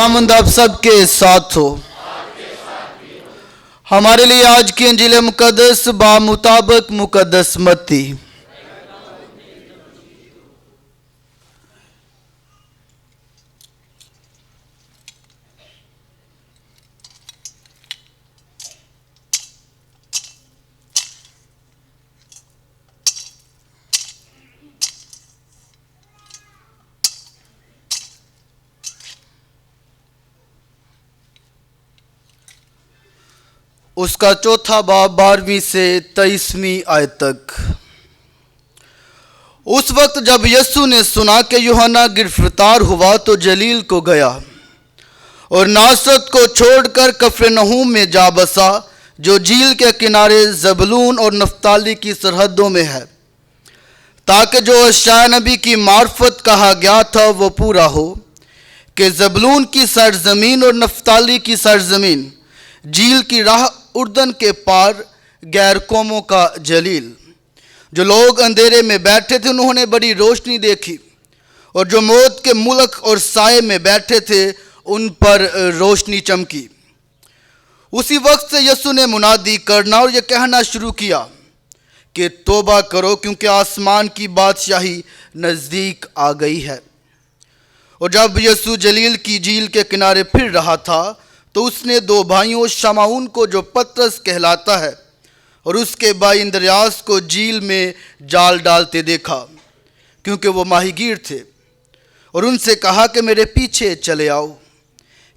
खुदावंद आप सब के साथ हो। हमारे लिए आज की इंजील मुकद्दस बामुताबिक मुकद्दस मत्ती। उसका चौथा बाब 12वीं से 23वीं आयत तक। उस वक्त जब यीशु ने सुना कि यूहन्ना गिरफ्तार हुआ तो जलील को गया और नासरत को छोड़कर कफरनहूम में जा बसा, जो झील के किनारे जबूलून और नफ्ताली की सरहदों में है, ताकि जो यशायाह नबी की मार्फत कहा गया था वो पूरा हो कि जबूलून की सरजमीन और नफ्ताली की सरजमीन, झील की राह उर्दन के पार गैर कौमों का जलील। जो लोग अंधेरे में बैठे थे उन्होंने बड़ी रोशनी देखी, और जो मौत के मुल्क और साए में बैठे थे उन पर रोशनी चमकी। उसी वक्त से यीशु ने मुनादी करना और यह कहना शुरू किया कि तौबा करो, क्योंकि आसमान की बादशाही नज़दीक आ गई है। और जब यीशु जलील की झील के किनारे फिर रहा था तो उसने दो भाइयों शमाउन को, जो पतरस कहलाता है, और उसके भाई इंद्रियास को झील में जाल डालते देखा, क्योंकि वो माहीगीर थे, और उनसे कहा कि मेरे पीछे चले आओ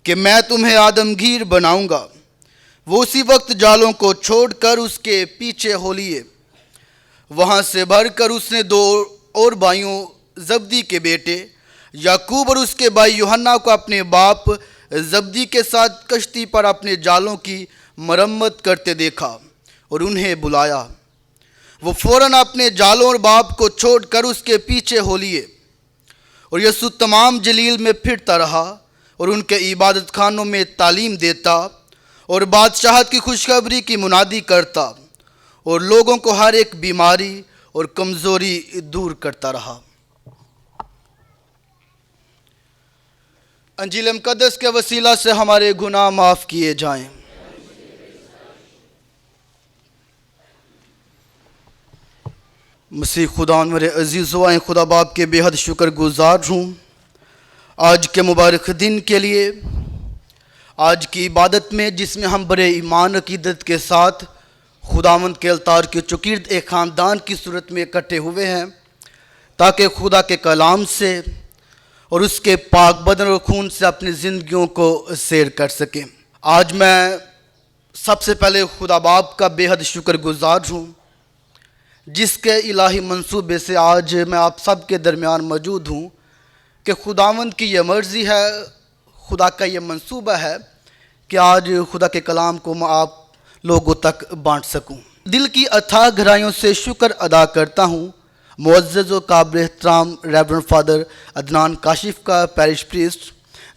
कि मैं तुम्हें आदमगीर बनाऊंगा। वो उसी वक्त जालों को छोड़कर उसके पीछे हो लिए। वहाँ से भरकर उसने दो और भाइयों जब्दी के बेटे याकूब और उसके भाई यूहन्ना को अपने बाप जब्दी के साथ कश्ती पर अपने जालों की मरम्मत करते देखा और उन्हें बुलाया। वो फौरन अपने जालों और बाप को छोड़कर उसके पीछे हो लिए। और यीशु तमाम जलील में फिरता रहा और उनके इबादत खानों में तालीम देता और बादशाहत की खुशखबरी की मुनादी करता, और लोगों को हर एक बीमारी और कमज़ोरी दूर करता रहा। इंजील मुकद्दस के वसीला से हमारे गुनाह माफ़ किए जाएं। मसीह खुदा मेरे अजीज़ों, आए खुदा बाप के बेहद शुक्रगुजार हूँ आज के मुबारक दिन के लिए, आज की इबादत में जिसमें हम बड़े ईमान अकीदत के साथ खुदावंद के अलतार के चुकीर्द एक ख़ानदान की सूरत में इकट्ठे हुए हैं, ताकि खुदा के कलाम से और उसके पाक बदन और खून से अपनी ज़िंदगियों को सैर कर सकें। आज मैं सबसे पहले खुदा बाप का बेहद शुक्रगुजार हूँ, जिसके इलाही मंसूबे से आज मैं आप सब के दरमियान मौजूद हूँ, कि खुदावंद की यह मर्ज़ी है, खुदा का यह मंसूबा है कि आज खुदा के कलाम को मैं आप लोगों तक बांट सकूँ। दिल की अथाह गहराइयों से शुक्र अदा करता हूँ मुअज़्ज़ज़ व काबिल एहतराम रेवरेंड फादर अदनान काशिफ का पैरिश प्रीस्ट,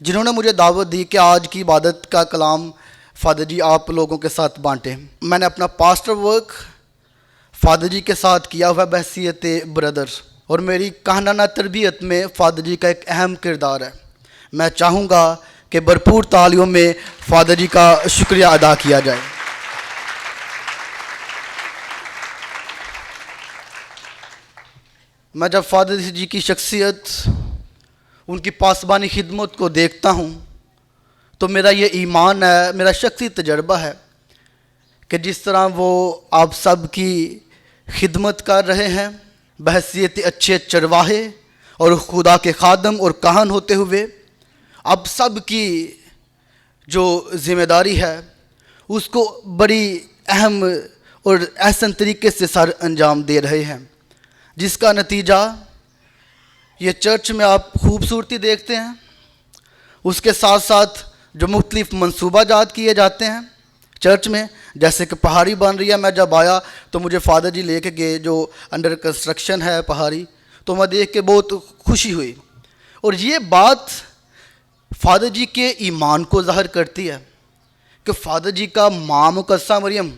जिन्होंने मुझे दावत दी कि आज की इबादत का कलाम फादर जी आप लोगों के साथ बांटें। मैंने अपना पास्टर वर्क फादर जी के साथ किया हुआ बहसीयत ब्रदर, और मेरी कहनाना तरबियत में फादर जी का एक अहम किरदार है। मैं चाहूँगा कि भरपूर तालियों में फादर जी का शुक्रिया अदा किया जाए। मैं जब फादर जी की शख्सियत, उनकी पासबानी खिदमत को देखता हूँ तो मेरा ये ईमान है, मेरा शख्सी तजर्बा है कि जिस तरह वो आप सब की खिदमत कर रहे हैं बहसीयत अच्छे चरवाहे और खुदा के खादम और काहन होते हुए, अब सब की जो ज़िम्मेदारी है उसको बड़ी अहम और एहसन तरीके से सर अंजाम दे रहे हैं, जिसका नतीजा ये चर्च में आप खूबसूरती देखते हैं। उसके साथ साथ जो मुख्तलिफ मनसूबाजात किए जाते हैं चर्च में, जैसे कि पहाड़ी बन रही है। मैं जब आया तो मुझे फादर जी लेके गए, जो अंडर कंस्ट्रक्शन है पहाड़ी, तो मैं देख के बहुत खुशी हुई। और ये बात फादर जी के ईमान को ज़ाहिर करती है कि फादर जी का माँ मुकद्दसा मरियम,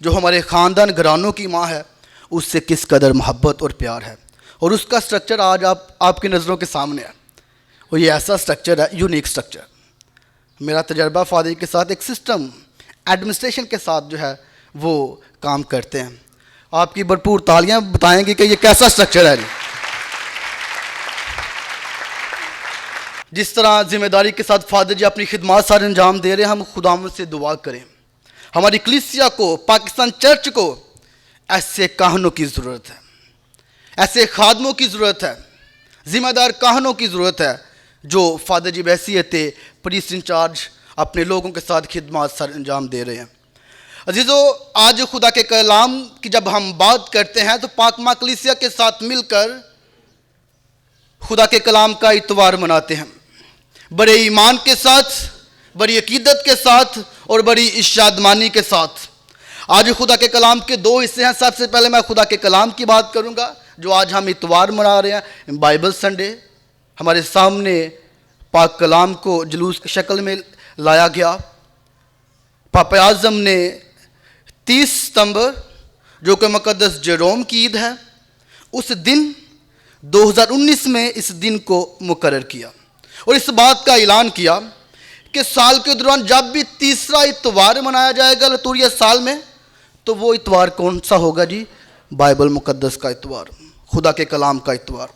जो हमारे ख़ानदान घरानों की माँ है, उससे किस कदर मोहब्बत और प्यार है। और उसका स्ट्रक्चर आज आपकी नज़रों के सामने है, और ये ऐसा स्ट्रक्चर है, यूनिक स्ट्रक्चर। میرا تجربہ فادر کے ساتھ ایک سسٹم ایڈمنسٹریشن کے ساتھ جو ہے وہ کام کرتے ہیں. آپ کی بھرپور تالیاں بتائیں گے کہ یہ کیسا اسٹرکچر ہے. جس طرح ذمہ داری کے ساتھ فادر جی اپنی خدمات سارے انجام دے رہے ہیں, ہم خداوند سے دعا کریں ہماری کلیسیا کو, پاکستان چرچ کو ایسے کاہنوں کی ضرورت ہے, ایسے خادموں کی ضرورت ہے, ذمہ دار کاہنوں کی ضرورت ہے جو فادر جی بحیثیت پریسٹ انچارج اپنے لوگوں کے ساتھ خدمات سر انجام دے رہے ہیں. عزیزو, آج خدا کے کلام کی جب ہم بات کرتے ہیں تو پاک ماں کلیسیا کے ساتھ مل کر خدا کے کلام کا اتوار مناتے ہیں, بڑے ایمان کے ساتھ, بڑی عقیدت کے ساتھ اور بڑی اشادمانی کے ساتھ. آج خدا کے کلام کے دو حصے ہیں. سب سے پہلے میں خدا کے کلام کی بات کروں گا جو آج ہم اتوار منا رہے ہیں, بائبل سنڈے. ہمارے سامنے پاک کلام کو جلوس کی شکل میں لایا گیا. پاپا اعظم نے 30 ستمبر جو کہ مقدس جیروم کی عید ہے, اس دن 2019 میں اس دن کو مقرر کیا اور اس بات کا اعلان کیا کہ سال کے دوران جب بھی تیسرا اتوار منایا جائے گا لتوریہ سال میں, تو وہ اتوار کون سا ہوگا جی؟ بائبل مقدس کا اتوار, خدا کے کلام کا اتوار.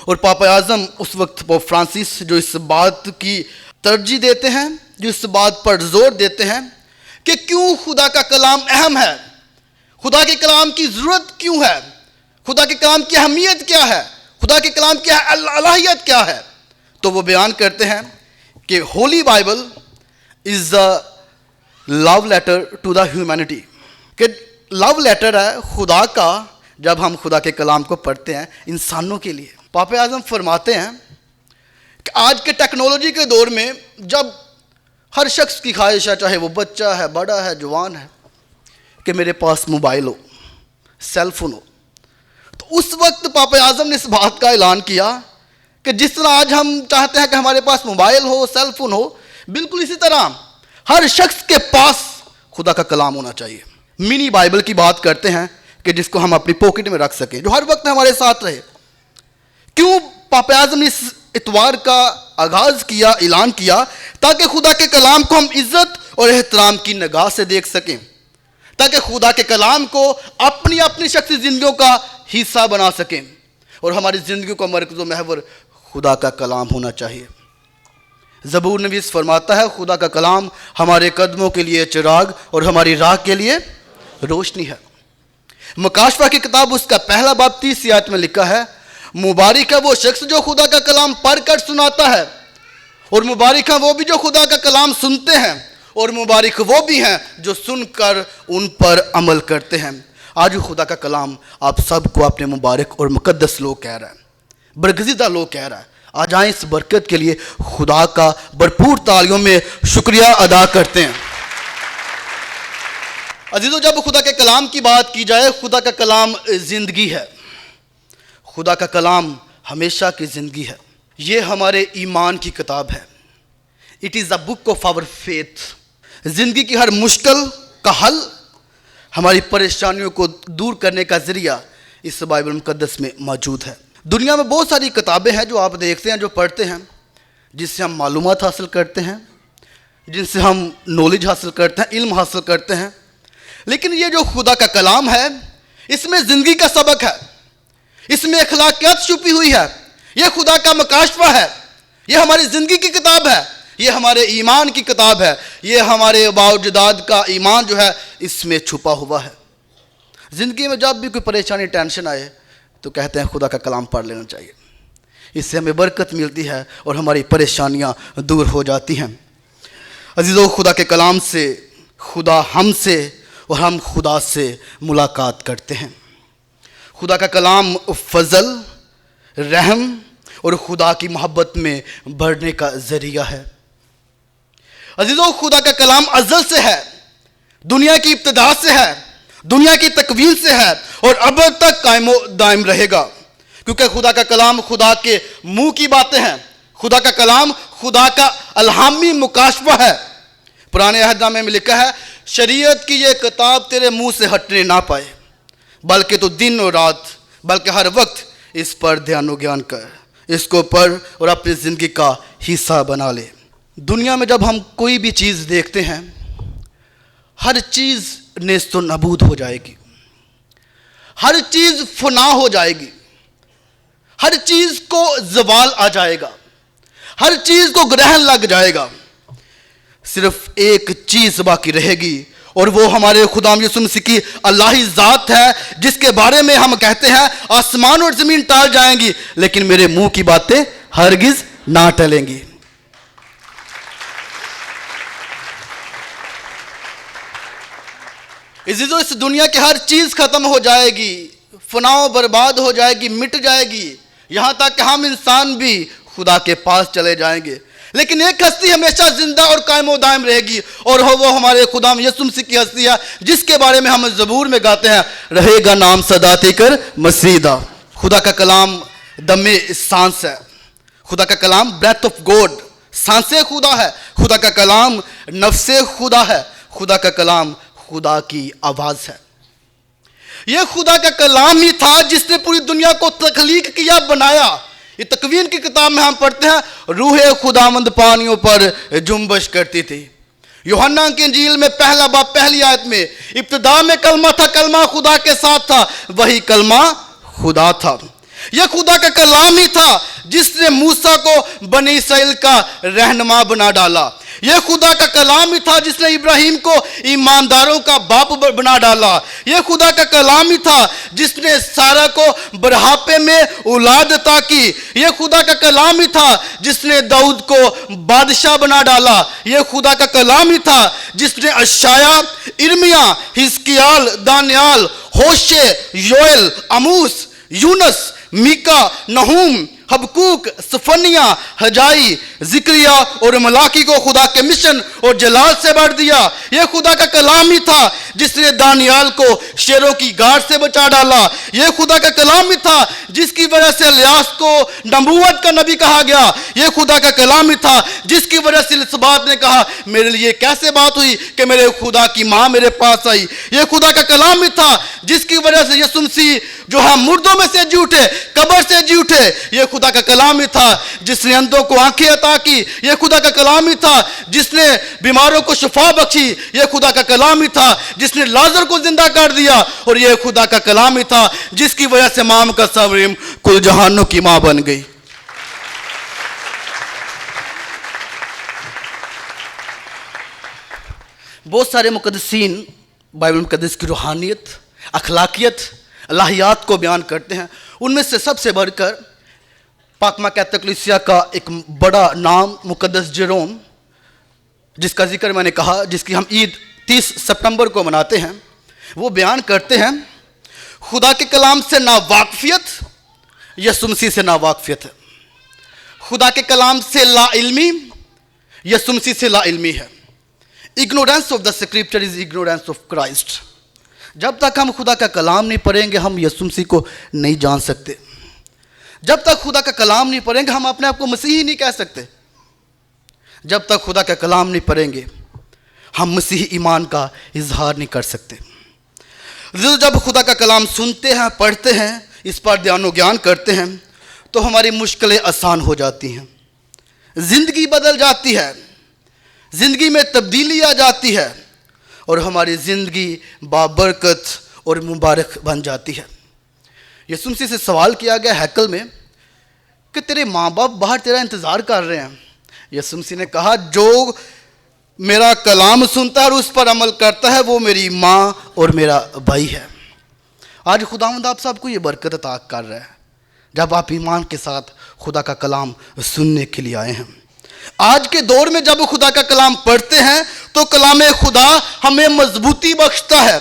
اور پاپا اعظم اس وقت پوپ فرانسس جو اس بات کی ترجیح دیتے ہیں, جو اس بات پر زور دیتے ہیں کہ کیوں خدا کا کلام اہم ہے, خدا کے کلام کی ضرورت کیوں ہے, خدا کے کلام کی اہمیت کیا ہے, خدا کے کلام کی الہیت کیا ہے, تو وہ بیان کرتے ہیں کہ holy Bible is a love letter to the humanity, کہ لو لیٹر ہے خدا کا جب ہم خدا کے کلام کو پڑھتے ہیں انسانوں کے لیے. پاپا اعظم فرماتے ہیں کہ آج کے ٹیکنالوجی کے دور میں جب ہر شخص کی خواہش ہے, چاہے وہ بچہ ہے, بڑا ہے, جوان ہے, کہ میرے پاس موبائل ہو, سیل فون ہو, تو اس وقت پاپا اعظم نے اس بات کا اعلان کیا کہ جس طرح آج ہم چاہتے ہیں کہ ہمارے پاس موبائل ہو, سیل فون ہو, بالکل اسی طرح ہر شخص کے پاس خدا کا کلام ہونا چاہیے. منی بائبل کی بات کرتے ہیں کہ جس کو ہم اپنی پاکٹ میں رکھ سکیں, جو ہر وقت ہمارے ساتھ رہے. کیوں پاپا اعظم نے اس اتوار کا آغاز کیا, اعلان کیا؟ تاکہ خدا کے کلام کو ہم عزت اور احترام کی نگاہ سے دیکھ سکیں, تاکہ خدا کے کلام کو اپنی اپنی شخصی زندگیوں کا حصہ بنا سکیں, اور ہماری زندگیوں کا مرکز و محور خدا کا کلام ہونا چاہیے. زبور نویس فرماتا ہے خدا کا کلام ہمارے قدموں کے لیے چراغ اور ہماری راہ کے لیے روشنی ہے. مکاشفہ کی کتاب اس کا پہلا باب 30 آیت میں لکھا ہے, مبارک ہے وہ شخص جو خدا کا کلام پڑھ کر سناتا ہے, اور مبارک ہے وہ بھی جو خدا کا کلام سنتے ہیں, اور مبارک وہ بھی ہیں جو سن کر ان پر عمل کرتے ہیں. آج خدا کا کلام آپ سب کو اپنے مبارک اور مقدس لوگ کہہ رہا ہے, برگزیدہ لوگ کہہ رہا ہے. آج آئیں اس برکت کے لیے خدا کا بھرپور تالیوں میں شکریہ ادا کرتے ہیں. عزیزو, جب خدا کے کلام کی بات کی جائے, خدا کا کلام زندگی ہے, خدا کا کلام ہمیشہ کی زندگی ہے. یہ ہمارے ایمان کی کتاب ہے. It is a book of our faith. زندگی کی ہر مشکل کا حل, ہماری پریشانیوں کو دور کرنے کا ذریعہ اس بائبل مقدس میں موجود ہے. دنیا میں بہت ساری کتابیں ہیں جو آپ دیکھتے ہیں, جو پڑھتے ہیں, جس سے ہم معلومات حاصل کرتے ہیں, جن سے ہم نالج حاصل کرتے ہیں, علم حاصل کرتے ہیں. لیکن یہ جو خدا کا کلام ہے, اس میں زندگی کا سبق ہے, اس میں اخلاقیات چھپی ہوئی ہے. یہ خدا کا مکاشفہ ہے, یہ ہماری زندگی کی کتاب ہے, یہ ہمارے ایمان کی کتاب ہے, یہ ہمارے آباء و اجداد کا ایمان جو ہے اس میں چھپا ہوا ہے. زندگی میں جب بھی کوئی پریشانی, ٹینشن آئے تو کہتے ہیں خدا کا کلام پڑھ لینا چاہیے, اس سے ہمیں برکت ملتی ہے اور ہماری پریشانیاں دور ہو جاتی ہیں. عزیزو, خدا کے کلام سے خدا ہم سے اور ہم خدا سے ملاقات کرتے ہیں. خدا کا کلام فضل, رحم اور خدا کی محبت میں بڑھنے کا ذریعہ ہے. عزیزو, خدا کا کلام ازل سے ہے, دنیا کی ابتدا سے ہے, دنیا کی تکوین سے ہے, اور اب تک قائم و دائم رہے گا, کیونکہ خدا کا کلام خدا کے منہ کی باتیں ہیں. خدا کا کلام خدا کا الہامی مکاشفہ ہے. پرانے عہد نامے میں لکھا ہے, شریعت کی یہ کتاب تیرے منہ سے ہٹنے نہ پائے, بلکہ تو دن اور رات, بلکہ ہر وقت اس پر دھیان و گیان کر, اس کو پڑھ اور اپنی زندگی کا حصہ بنا لے. दुनिया में जब हम कोई भी चीज़ देखते हैं, हर चीज़ नेस्तो नबूद हो जाएगी, हर चीज़ फना हो जाएगी, हर चीज़ को ज़वाल आ जाएगा, हर चीज़ को ग्रहण लग जाएगा। सिर्फ एक चीज़ बाकी रहेगी और वो हमारे खुदाम यीशु मसीह की अल्लाही ज़ात है, जिसके बारे में हम कहते हैं आसमान और ज़मीन टल जाएंगी लेकिन मेरे मुंह की बातें हरगिज़ ना टलेंगी। इस दुनिया की हर चीज़ ख़त्म हो जाएगी, फनाओ बर्बाद हो जाएगी, मिट जाएगी, यहाँ तक कि हम इंसान भी खुदा के पास चले जाएंगे, लेकिन एक हस्ती हमेशा जिंदा और कायम व दायम रहेगी और वो हमारे खुदाम यीशु मसीह की हस्ती है, जिसके बारे में हम ज़बूर में गाते हैं, रहेगा नाम सदा तेकर मसीदा। खुदा का कलाम दमे सांस है, खुदा का कलाम ब्रेथ ऑफ गॉड, सांसे खुदा है, खुदा का कलाम नफ्से खुदा है, खुदा का कलाम खुदा की आवाज़ है। यह खुदा का कलाम ही था जिसने पूरी दुनिया को तख्लीक किया, बनाया। ये तकवीन की किताब में हम पढ़ते हैं रूहे खुदामंद पानियों पर जुम्बश करती थी। यूहन्ना की इंजील में पहला बाब पहली आयत में इब्तिदा में कलमा था, कलमा खुदा के साथ था, वही कलमा खुदा था। यह खुदा का कलाम ही था जिसने मूसा को बनी इसराइल का रहनुमा बना डाला। यह खुदा का कलाम ही था जिसने इब्राहिम को ईमानदारों का बाप बना डाला। यह खुदा का कलाम ही था जिसने सारा को बुढ़ापे में औलाद अता की। यह खुदा का कलाम ही था जिसने दाऊद को बादशाह बना डाला। यह खुदा का कलाम ही था जिसने अशाया, इर्मिया, हिजकियाल, दानियाल, होशे, योएल, अमूस, यूनस, मीका, नहूम, हबकूक, सफनिया, हजाई, जिक्रिया और मलाकी को खुदा के मिशन और जलाल से भर दिया। यह खुदा का कलाम ही था जिसने दानियाल को शेरों की गाड़ से बचा डाला। यह खुदा का कलाम ही था जिसकी वजह से इलियास को नबूवत का नबी कहा गया। यह खुदा का कलाम ही था जिसकी वजह से इलिसबात ने कहा मेरे लिए कैसे बात हुई कि मेरे खुदा की माँ मेरे पास आई। यह खुदा का कलाम ही था जिसकी वजह से यीशु मसीह जो है मुर्दों में से जी उठे, कब्र से जी उठे। यह खुदा का कलाम ही था जिसने अंधों को आंखें अता की। यह खुदा का कलाम ही था जिसने बीमारों को शिफा बख्शी। यह खुदा का कलाम ही था जिसने लाजर को जिंदा कर दिया। और यह खुदा का कलाम ही था जिसकी वजह से माम का सवरीम कुल जहानों की मां बन गई। बहुत सारे मुकद्दसीन बाइबल मुकद्दस की रूहानियत, अखलाकियत, अल्लाहियात को बयान करते हैं। उनमें से सबसे बढ़कर पाकमा कैथोलिक कलीसिया का एक बड़ा नाम मुकद्दस जेरोम, जिसका जिक्र मैंने कहा, जिसकी हम ईद 30 सितंबर को मनाते हैं, वो बयान करते हैं खुदा के कलाम से नावाकफियत यीशु मसीह से नावाकफियत है। खुदा के कलाम से ला इल्मी यीशु मसीह से ला इल्मी है। Ignorance of the scripture is ignorance of Christ. जब तक हम खुदा का कलाम नहीं पढ़ेंगे हम यीशु मसीह को नहीं जान सकते। जब तक खुदा का कलाम नहीं पढ़ेंगे हम अपने आप को मसीही नहीं कह सकते। जब तक खुदा का कलाम नहीं पढ़ेंगे हम मसीही ईमान का इजहार नहीं कर सकते। जब खुदा का कलाम सुनते हैं, पढ़ते हैं, इस पर ध्यान ज्ञान करते हैं तो हमारी मुश्किलें आसान हो जाती हैं, ज़िंदगी बदल जाती है, ज़िंदगी में तब्दीली आ जाती है और हमारी ज़िंदगी बाबरकत और मुबारक बन जाती है। यीशु मसीह से सवाल किया गया हैकल में कि तेरे माँ बाप बाहर तेरा इंतज़ार कर रहे हैं। यीशु मसीह ने कहा जो मेरा कलाम सुनता है और उस पर अमल करता है वो मेरी माँ और मेरा भाई है। आज खुदावंद आप सबको ये बरकत अता कर रहा है जब आप ईमान के साथ खुदा का कलाम सुनने के लिए आए हैं। आज के दौर में जब खुदा का कलाम पढ़ते हैं तो कलाम खुदा हमें मजबूती बख्शता है,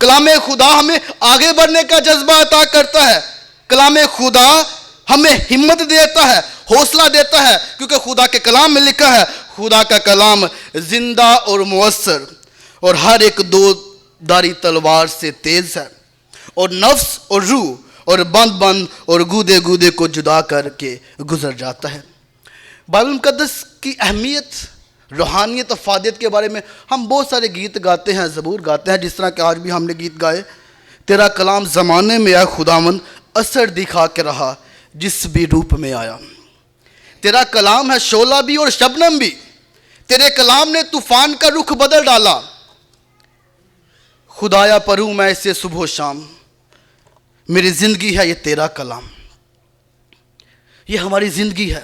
कलाम खुदा हमें आगे बढ़ने का जज्बा अता करता है, कलाम खुदा हमें हिम्मत देता है, हौसला देता है, क्योंकि खुदा के कलाम में लिखा है खुदा का कलाम जिंदा और मुअस्सर और हर एक दो धारी तलवार से तेज है और नफ्स और रूह और बंद बंद और गूदे गूदे को जुदा करके गुजर जाता है। बाइबल मुकद्दस की अहमियत, रूहानियत, अफादियत के बारे में हम बहुत सारे गीत गाते हैं, ज़बूर गाते हैं, जिस तरह कि आज भी हमने गीत गाए। तेरा कलाम ज़माने में आया खुदावंद, असर दिखा के रहा जिस भी रूप में आया। तेरा कलाम है शोला भी और शबनम भी, تیرے کلام نے طوفان کا رخ بدل ڈالا. خدایا پڑھوں میں اسے صبح و شام. میری زندگی ہے یہ تیرا کلام. یہ ہماری زندگی ہے,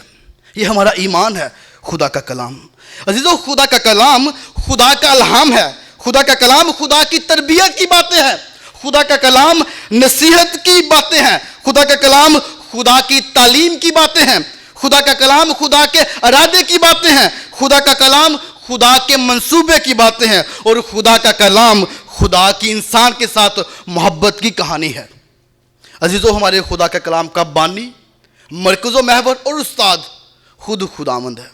یہ ہمارا ایمان ہے, خدا کا کلام. عزیزو, خدا کا کلام خدا کا الہام ہے. خدا کا کلام خدا کی تربیت کی باتیں ہیں. خدا کا کلام نصیحت کی باتیں ہیں. خدا کا کلام خدا کی تعلیم کی باتیں ہیں. خدا کا کلام خدا کے ارادے کی باتیں ہیں. خدا کا کلام خدا کے منصوبے کی باتیں ہیں. اور خدا کا کلام خدا کی انسان کے ساتھ محبت کی کہانی ہے. عزیزو, ہمارے خدا کا کلام کا بانی, مرکز و محور اور استاد خود خداوند ہے.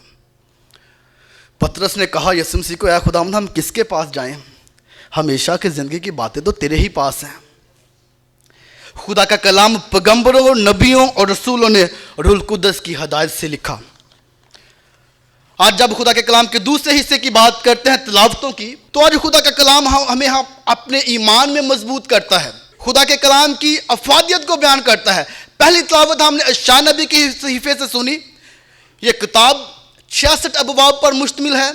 پطرس نے کہا یسوع مسیح کو, اے خداوند ہم کس کے پاس جائیں؟ ہمیشہ کی زندگی کی باتیں تو تیرے ہی پاس ہیں. خدا کا کلام پیغمبروں, نبیوں اور رسولوں نے روح القدس کی ہدایت سے لکھا. آج جب خدا کے کلام کے دوسرے حصے کی بات کرتے ہیں, تلاوتوں کی, تو آج خدا کا کلام ہمیں اپنے ایمان میں مضبوط کرتا ہے. خدا کے کلام کی افادیت کو بیان کرتا ہے. پہلی تلاوت ہم نے اشعیا نبی کے صحیفے سے سنی. یہ کتاب 66 ابواب پر مشتمل ہے.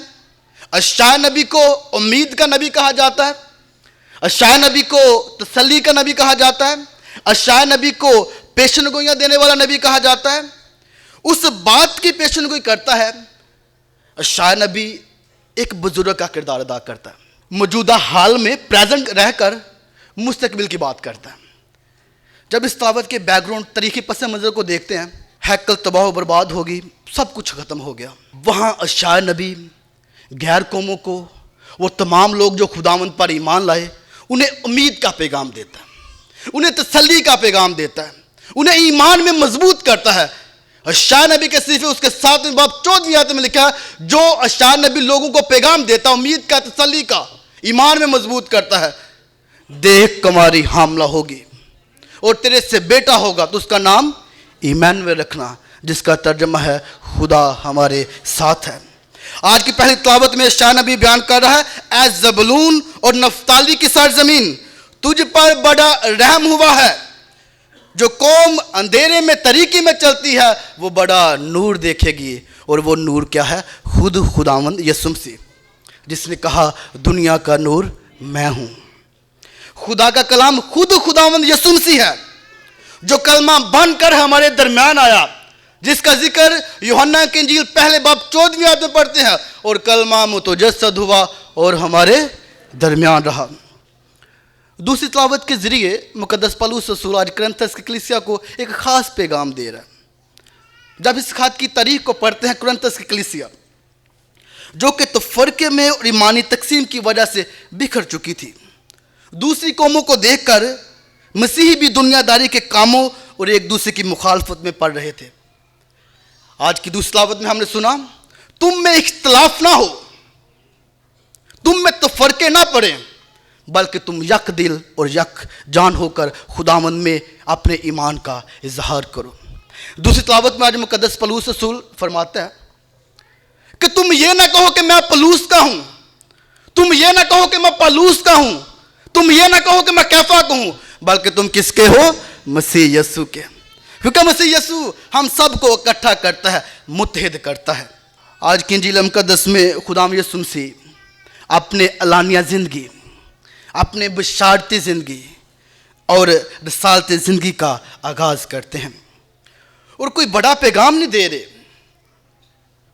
اشعیا نبی کو امید کا نبی کہا جاتا ہے. اشعیا نبی کو تسلی کا نبی کہا جاتا ہے. اشعیا نبی کو پیشن گوئیاں دینے والا نبی کہا جاتا ہے. اس بات کی پیشن گوئی کرتا ہے. اشعیا نبی ایک بزرگ کا کردار ادا کرتا ہے. موجودہ حال میں پریزنٹ رہ کر مستقبل کی بات کرتا ہے. جب اس تلاوت کے بیک گراؤنڈ تاریخی پس منظر کو دیکھتے ہیں, ہیکل تباہ و برباد ہوگی, سب کچھ ختم ہو گیا. وہاں اشعیا نبی غیر قوموں کو, وہ تمام لوگ جو خداوند پر ایمان لائے, انہیں امید کا پیغام دیتا ہے, انہیں تسلی کا پیغام دیتا ہے, انہیں ایمان میں مضبوط کرتا ہے. اشعیا نبی کے صحیفے اس کے 7ویں باب 14ویں آیت میں لکھا ہے, جو اشعیا نبی لوگوں کو پیغام دیتا, امید کا, تسلی کا, ایمان میں مضبوط کرتا ہے. دیکھ کماری حاملہ ہوگی اور تیرے سے بیٹا ہوگا, تو اس کا نام ایمانویل رکھنا, جس کا ترجمہ ہے خدا ہمارے ساتھ ہے. آج کی پہلی تلاوت میں اشعیا نبی بیان کر رہا ہے, اے زبلون اور نفتالی کی سرزمین, تجھ پر بڑا رحم ہوا ہے. جو قوم اندھیرے میں طریقے میں چلتی ہے, وہ بڑا نور دیکھے گی. اور وہ نور کیا ہے؟ خود خداوند یسوع مسیح, جس نے کہا دنیا کا نور میں ہوں. خدا کا کلام خود خداوند یسوع مسیح ہے, جو کلمہ بن کر ہمارے درمیان آیا, جس کا ذکر یوحنا کی انجیل پہلے باب 14ویں آیت میں پڑھتے ہیں. اور کلمہ متجسد ہوا اور ہمارے درمیان رہا. دوسری تلاوت کے ذریعے مقدس پولس رسول آج کرنتھس کی کلیسیا کو ایک خاص پیغام دے رہا ہے. جب اس خط کی تاریخ کو پڑھتے ہیں, کرنتھس کی کلیسیا جو کہ تفرقے میں اور ایمانی تقسیم کی وجہ سے بکھر چکی تھی, دوسری قوموں کو دیکھ کر مسیحی بھی دنیا داری کے کاموں اور ایک دوسرے کی مخالفت میں پڑ رہے تھے. آج کی دوسری تلاوت میں ہم نے سنا, تم میں اختلاف نہ ہو, تم میں تفرقے نہ پڑیں, بلکہ تم یک دل اور یک جان ہو کر خداوند میں اپنے ایمان کا اظہار کرو. دوسری تلاوت میں آج مقدس پولس رسول فرماتا ہے کہ تم یہ نہ کہو کہ میں پولس کا ہوں, تم یہ نہ کہو کہ میں پولس کا ہوں, تم یہ نہ کہو کہ میں کیفا کا ہوں, بلکہ تم کس کے ہو؟ مسیح یسوع کے. کیونکہ مسیح یسوع ہم سب کو اکٹھا کرتا ہے, متحد کرتا ہے. آج کی انجیل مقدس میں خداوند یسوع مسیح اپنے علانیہ زندگی, اپنے بشارتی زندگی اور رسالتی زندگی کا آغاز کرتے ہیں. اور کوئی بڑا پیغام نہیں دے رہے,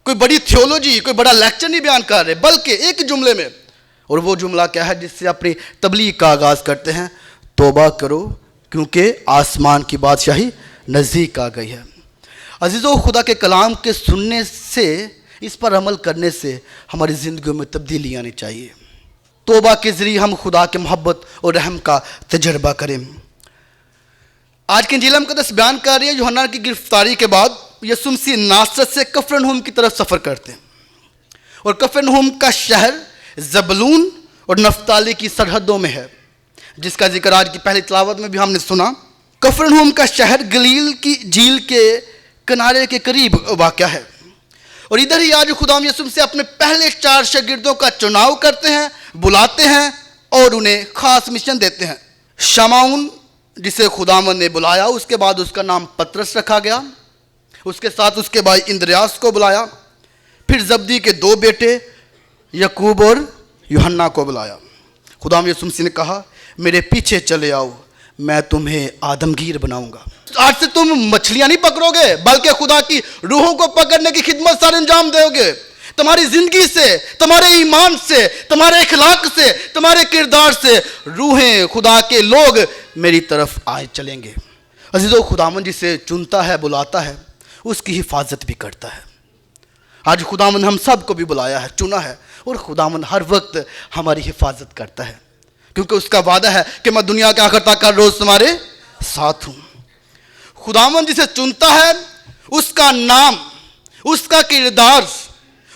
کوئی بڑی تھیولوجی, کوئی بڑا لیکچر نہیں بیان کر رہے, بلکہ ایک جملے میں, اور وہ جملہ کیا ہے جس سے اپنی تبلیغ کا آغاز کرتے ہیں, توبہ کرو کیونکہ آسمان کی بادشاہی نزدیک آ گئی ہے. عزیزو, خدا کے کلام کے سننے سے, اس پر عمل کرنے سے ہماری زندگیوں میں تبدیلی آنی چاہیے. توبہ کے ذریعے ہم خدا کے محبت اور رحم کا تجربہ کریں. آج کی انجیل مقدس بیان کر رہی ہے یوحنا کی گرفتاری کے بعد یسوع مسیح ناصرت سے کفرنہوم کی طرف سفر کرتے ہیں, اور کفرنہوم کا شہر زبلون اور نفتالی کی سرحدوں میں ہے, جس کا ذکر آج کی پہلی تلاوت میں بھی ہم نے سنا. کفرنہوم کا شہر گلیل کی جھیل کے کنارے کے قریب واقع ہے, اور ادھر ہی آج خداوند یسوع مسیح اپنے پہلے 4 شاگردوں کا چناؤ کرتے ہیں, بلاتے ہیں اور انہیں خاص مشن دیتے ہیں. شمعون جسے خداوند نے بلایا, اس کے بعد اس کا نام پطرس رکھا گیا, اس کے ساتھ اس کے بھائی اندریاس کو بلایا, پھر زبدی کے 2 بیٹے यकूब और यूहन्ना को बुलाया। खुदा यीशु मसीह ने कहा, मेरे पीछे चले आओ, मैं तुम्हें आदमगीर बनाऊंगा। आज से तुम मछलियां नहीं पकड़ोगे, बल्कि खुदा की रूहों को पकड़ने की खिदमत सर अंजाम दोगे। तुम्हारी जिंदगी से, तुम्हारे ईमान से, तुम्हारे इखलाक से, तुम्हारे किरदार से रूहें, खुदा के लोग मेरी तरफ आए चलेंगे। अजीजों, खुदावंद जिसे चुनता है, बुलाता है, उसकी हिफाजत भी करता है। आज खुदावंद हम सबको भी बुलाया है, चुना है, और खुदावंद हर वक्त हमारी हिफाजत करता है, क्योंकि उसका वादा है कि मैं दुनिया के आखिर तक हर रोज तुम्हारे साथ हूं। खुदावंद जिसे चुनता है, उसका नाम, उसका किरदार,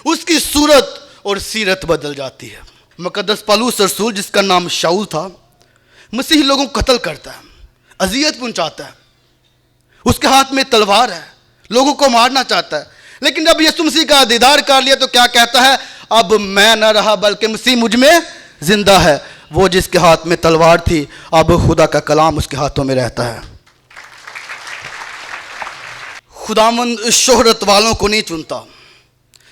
उसकी सूरत और सीरत बदल जाती है। मुकद्दस पौलुस रसूल, जिसका नाम शाऊल था, मसीही लोगों को कत्ल करता है, अजियत पहुंचाता है, उसके हाथ में तलवार है, लोगों को मारना चाहता है। लेकिन जब यीशु मसीह का दीदार कर लिया तो क्या कहता है? अब मैं न रहा बल्कि मसीह मुझ में जिंदा है। वो जिसके हाथ में तलवार थी, अब खुदा का कलाम उसके हाथों में रहता है। खुदावंद शोहरत वालों को नहीं चुनता,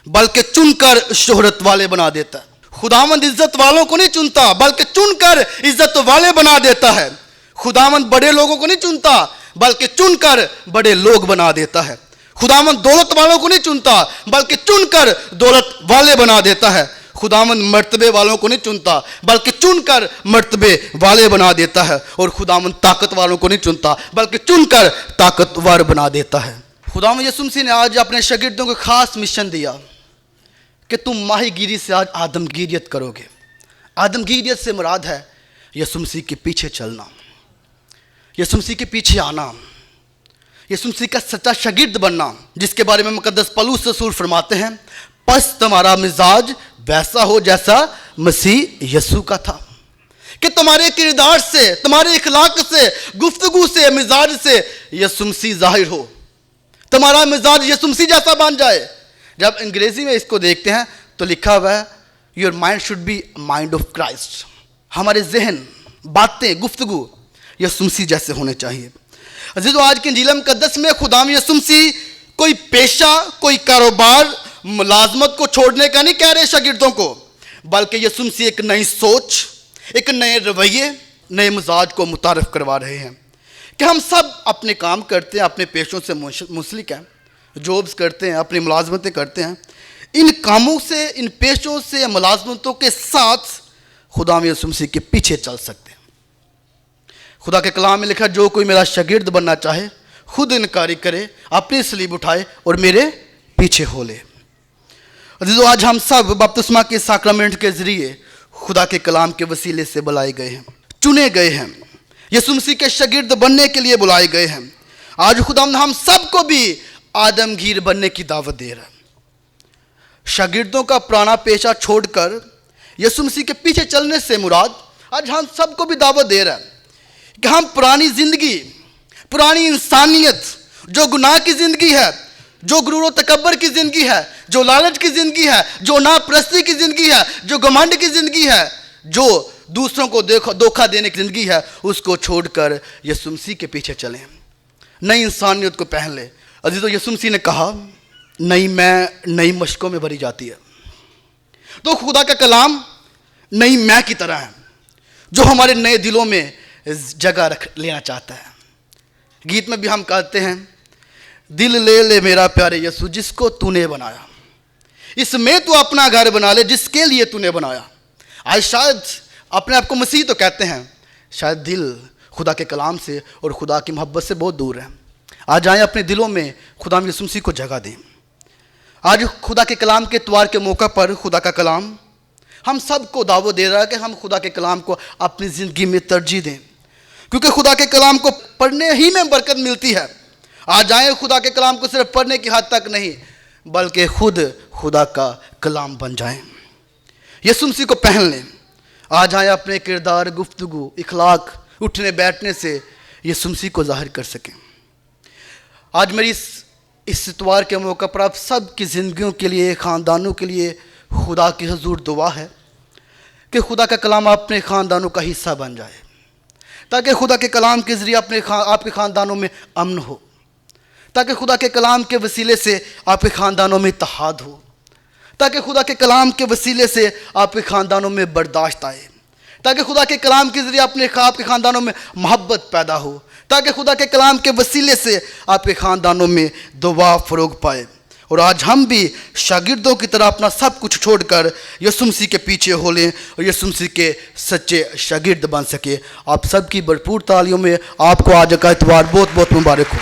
बल्कि चुनकर शोहरत वाले बना देता है। खुदावंद इज्जत वालों को नहीं चुनता, बल्कि चुनकर इज्जत वाले बना देता है। खुदावंद बड़े लोगों को नहीं चुनता, बल्कि चुनकर बड़े लोग बना देता है। खुदावंद दौलत वालों को नहीं चुनता, बल्कि चुनकर दौलत वाले बना देता है। खुदावंद मर्तबे वालों को नहीं चुनता, बल्कि चुनकर मर्तबे वाले बना देता है। और खुदावंद ताकत वालों को नहीं चुनता, बल्कि चुनकर ताकतवर बना देता है। खुदावंद यीशु मसीह ने आज अपने शागिर्दों को खास मिशन दिया कि तुम माहीगीरी से आज आदमगीरियत करोगे। आदमगीरियत से मुराद है यीशु मसीह के पीछे चलना, यीशु मसीह के पीछे आना, यीशु मसीह का सच्चा शागिर्द बनना, जिसके बारे में मुकद्दस पौलुस रसूल फरमाते हैं, बस तुम्हारा मिजाज वैसा हो जैसा मसीह यीशु का था। कि तुम्हारे किरदार से, तुम्हारे इखलाक से, गुफ्तगू से, मिजाज से यीशु मसीह जाहिर हो, तुम्हारा मिजाज यीशु मसीह जैसा बन जाए। जब अंग्रेजी में इसको देखते हैं तो लिखा हुआ है, your mind should be mind of Christ. हमारे जहन, बातें, गुफ्तगू यीशु मसीह जैसे होने चाहिए। अजीजों, आज के इंजील मुकद्दस में खुदाम यीशु मसीह कोई पेशा, कोई कारोबार, मुलाजमत को छोड़ने का नहीं कह रहे शागिर्दों को, बल्कि यीशु मसीह एक नई सोच, एक नए रवैये, नए मिजाज को मुतारफ करवा रहे हैं कि हम सब अपने काम करते हैं, अपने पेशों से मुंसलिक हैं, जॉब्स करते हैं, अपनी मुलाजमतें करते हैं। इन कामों से, इन पेशों से, मुलाजमतों के साथ खुदाम यीशु मसीह के पीछे चल सकते हैं। खुदा के कलाम में लिखा, जो कोई मेरा शागिर्द बनना चाहे खुद इनकारी करे, अपनी सलीब उठाए और मेरे पीछे हो ले। अजीजों, आज हम सब बपतिस्मा के साक्रामेंट के जरिए खुदा के कलाम के वसीले से बुलाए गए हैं, चुने गए हैं, यीशु मसीह के शागिर्द बनने के लिए बुलाए गए हैं। आज खुदा हम सबको भी आदमगीर बनने की दावत दे रहा है। शागिर्दों का पुराना पेशा छोड़कर यीशु मसीह के पीछे चलने से मुराद आज हम सबको भी दावत दे रहा है कि हम पुरानी जिंदगी, पुरानी इंसानियत, जो गुनाह की जिंदगी है, जो गुरूर और तकब्बर की जिंदगी है, जो लालच की जिंदगी है, जो नापरस्ती की जिंदगी है, जो घमंड की जिंदगी है, जो दूसरों को धोखा देने की जिंदगी है, उसको छोड़कर यीशु मसीह के पीछे चलें, नई इंसानियत को पहन ले। अजीजों, यीशु मसीह ने कहा, नई मैं नई मशकों में भरी जाती है। तो खुदा का कलाम नई मैं की तरह है, जो हमारे नए दिलों में जगह रख लेना चाहता है। गीत में भी हम कहते हैं, दिल ले ले मेरा प्यारे यीशु जिसको तूने बनाया, इसमें तू अपना घर बना ले जिसके लिए तूने बनाया। आज शायद अपने आप को मसीह तो कहते हैं, शायद दिल खुदा के कलाम से और खुदा की मोहब्बत से बहुत दूर है। आज आए अपने दिलों में खुदा यीशु मसीह को जगह दें। आज खुदा के कलाम के इतवार के मौका पर खुदा का कलाम हम सबको दावत दे रहा है कि हम खुदा के कलाम को अपनी ज़िंदगी में तरजीह दें, क्योंकि खुदा के कलाम को पढ़ने ही में बरकत मिलती है। आज आए खुदा के कलाम को सिर्फ पढ़ने की हद तक नहीं, बल्कि खुद खुदा का कलाम बन जाएं, यीशु मसीह को पहन लें। आज आए अपने किरदार, गुफ्तगू, इखलाक, उठने बैठने से यीशु मसीह को जाहिर कर सकें। आज मेरी इस इतवार के मौके पर आप सब की ज़िंदगियों के लिए, ख़ानदानों के लिए खुदा की हुजूर दुआ है कि खुदा का कलाम अपने ख़ानदानों का हिस्सा बन जाए, ताकि खुदा के कलाम के ज़रिए आपके ख़ानदानों में अमन हो, ताकि खुदा के कलाम के वसीले से आपके ख़ानदानों में इत्तेहाद हो, تاکہ خدا کے کلام کے وسیلے سے آپ کے خاندانوں میں برداشت آئے، تاکہ خدا کے کلام کے ذریعے آپ کے خاندانوں میں محبت پیدا ہو، تاکہ خدا کے کلام کے وسیلے سے آپ کے خاندانوں میں دعا فروغ پائے۔ اور آج ہم بھی شاگردوں کی طرح اپنا سب کچھ چھوڑ کر یسوع مسیح کے پیچھے ہو لیں اور یسوع مسیح کے سچے شاگرد بن سکے۔ آپ سب کی بھرپور تالیوں میں آپ کو آج کا اتوار بہت بہت مبارک ہو۔